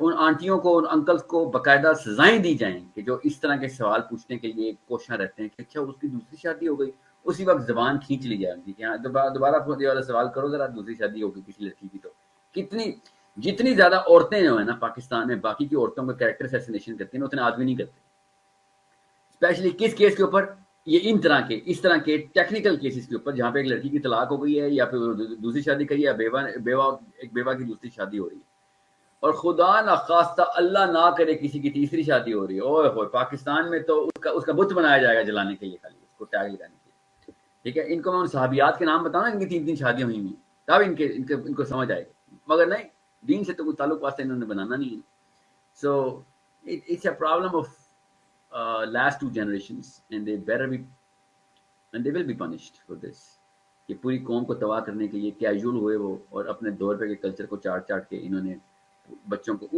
ان آنٹیوں کو ان انکلس کو باقاعدہ سزائیں دی جائیں کہ جو اس طرح کے سوال پوچھنے کے لیے کوشاں رہتے ہیں کہ اچھا اس کی دوسری شادی ہو گئی، اسی وقت زبان کھینچ لی جائے ان کی کہ ہاں دوبارہ یہ والا سوال کرو ذرا، دوسری شادی ہوگی کسی لڑکی کی تو کتنی جتنی زیادہ عورتیں جو ہیں نا پاکستان میں باقی کی عورتوں کا کریکٹر اسیسینیشن کرتی ہیں اتنے آدمی نہیں کرتے، اسپیشلی کس کیس کے اوپر، یہ اس طرح کے ٹیکنیکل کیسز کے اوپر جہاں پہ ایک لڑکی کی طلاق ہو گئی ہے یا پھر دوسری شادی کری ہے، ایک بیوہ کی دوسری شادی ہو رہی ہے اور خدا نخواستہ اللہ نہ کرے کسی کی تیسری شادی ہو رہی ہے، اوئے ہوئے پاکستان میں تو اس کا بت بنایا جائے گا جلانے کے لیے، خالی اس کو ٹیگ لگانے کے لیے، ٹھیک ہے۔ ان کو میں ان صحابیات کے نام بتاؤں نا، ان کی 3 شادیاں ہوئی ہوئی تب ان کو سمجھ آئے گا، مگر نہیں، دین سے تو کوئی تعلق واسطے انہوں نے بنانا نہیں ہے۔ So it's a problem of last 2 generations and they will be punished for this، کہ پوری قوم کو تباہ کرنے کے لیے کیجول ہوئے وہ، اور اپنے دور پہ کے کلچر کو چاٹ کے انہوں نے بچوں کو